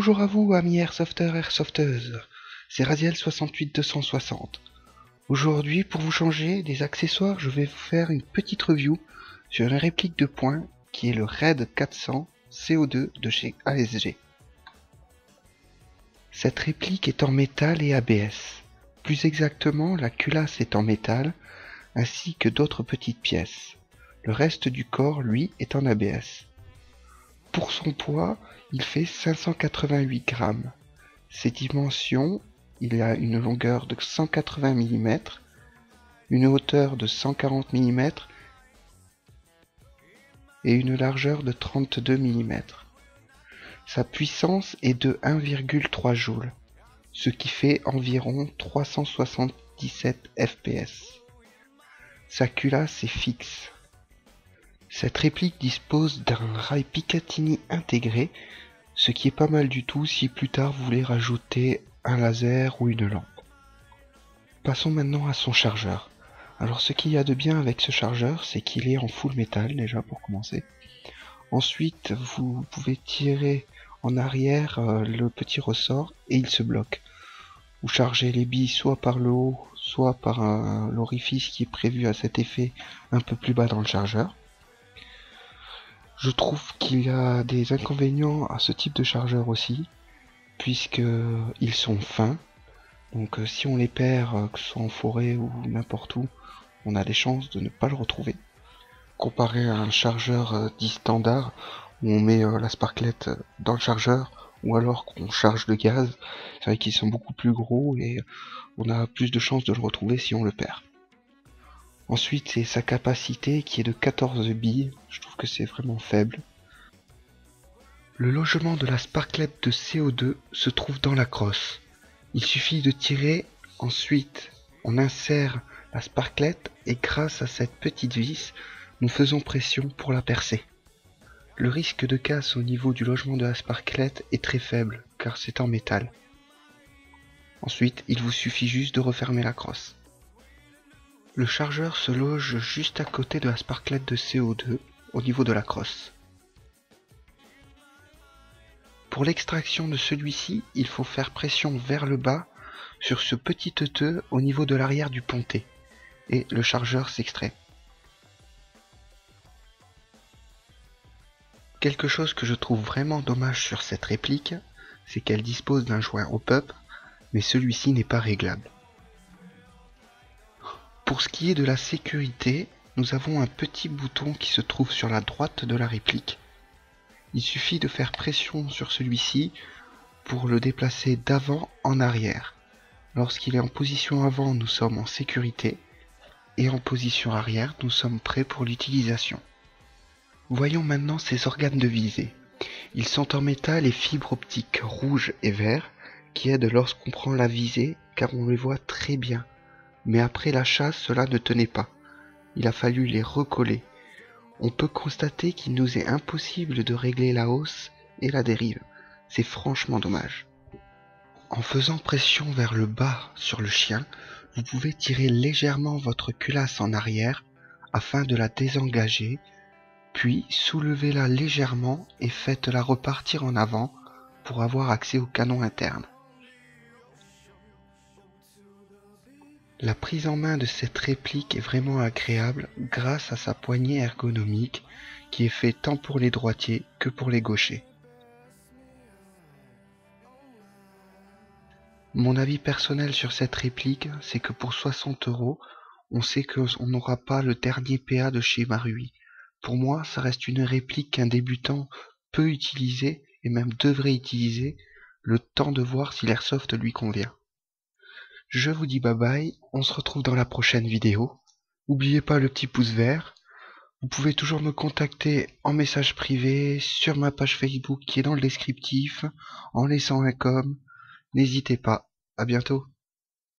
Bonjour à vous, amis airsofters, airsofteuses. C'est Raziel68260. Aujourd'hui, pour vous changer des accessoires, je vais vous faire une petite review sur une réplique de poing qui est le Red 400 CO2 de chez ASG. Cette réplique est en métal et ABS. Plus exactement, la culasse est en métal, ainsi que d'autres petites pièces. Le reste du corps, lui, est en ABS. Pour son poids, il fait 588 grammes. Ses dimensions, il a une longueur de 180 mm, une hauteur de 140 mm et une largeur de 32 mm. Sa puissance est de 1,3 joules, ce qui fait environ 377 fps. Sa culasse est fixe. Cette réplique dispose d'un rail Picatinny intégré, ce qui est pas mal du tout si plus tard vous voulez rajouter un laser ou une lampe. Passons maintenant à son chargeur. Alors ce qu'il y a de bien avec ce chargeur, c'est qu'il est en full métal déjà pour commencer. Ensuite, vous pouvez tirer en arrière le petit ressort et il se bloque. Vous chargez les billes soit par le haut, soit par l'orifice qui est prévu à cet effet un peu plus bas dans le chargeur. Je trouve qu'il y a des inconvénients à ce type de chargeur aussi, puisqu'ils sont fins. Donc si on les perd, que ce soit en forêt ou n'importe où, on a des chances de ne pas le retrouver. Comparé à un chargeur dit standard, où on met la sparklette dans le chargeur, ou alors qu'on charge de gaz, c'est vrai qu'ils sont beaucoup plus gros et on a plus de chances de le retrouver si on le perd. Ensuite, c'est sa capacité qui est de 14 billes, je trouve que c'est vraiment faible. Le logement de la sparklette de CO2 se trouve dans la crosse. Il suffit de tirer, ensuite on insère la sparklette et grâce à cette petite vis, nous faisons pression pour la percer. Le risque de casse au niveau du logement de la sparklette est très faible car c'est en métal. Ensuite, il vous suffit juste de refermer la crosse. Le chargeur se loge juste à côté de la sparklette de CO2 au niveau de la crosse. Pour l'extraction de celui-ci, il faut faire pression vers le bas sur ce petit teuteux au niveau de l'arrière du pontet et le chargeur s'extrait. Quelque chose que je trouve vraiment dommage sur cette réplique, c'est qu'elle dispose d'un joint hop-up, mais celui-ci n'est pas réglable. Pour ce qui est de la sécurité, nous avons un petit bouton qui se trouve sur la droite de la réplique. Il suffit de faire pression sur celui-ci pour le déplacer d'avant en arrière. Lorsqu'il est en position avant, nous sommes en sécurité, et en position arrière, nous sommes prêts pour l'utilisation. Voyons maintenant ses organes de visée. Ils sont en métal et fibre optique rouge et vert, qui aident lorsqu'on prend la visée, car on les voit très bien. Mais après la chasse, cela ne tenait pas. Il a fallu les recoller. On peut constater qu'il nous est impossible de régler la hausse et la dérive. C'est franchement dommage. En faisant pression vers le bas sur le chien, vous pouvez tirer légèrement votre culasse en arrière afin de la désengager, puis soulevez-la légèrement et faites-la repartir en avant pour avoir accès au canon interne. La prise en main de cette réplique est vraiment agréable grâce à sa poignée ergonomique qui est faite tant pour les droitiers que pour les gauchers. Mon avis personnel sur cette réplique, c'est que pour 60 €, on sait qu'on n'aura pas le dernier PA de chez Marui. Pour moi, ça reste une réplique qu'un débutant peut utiliser et même devrait utiliser le temps de voir si l'airsoft lui convient. Je vous dis bye bye, on se retrouve dans la prochaine vidéo. N'oubliez pas le petit pouce vert. Vous pouvez toujours me contacter en message privé sur ma page Facebook qui est dans le descriptif, en laissant un com. N'hésitez pas. À bientôt.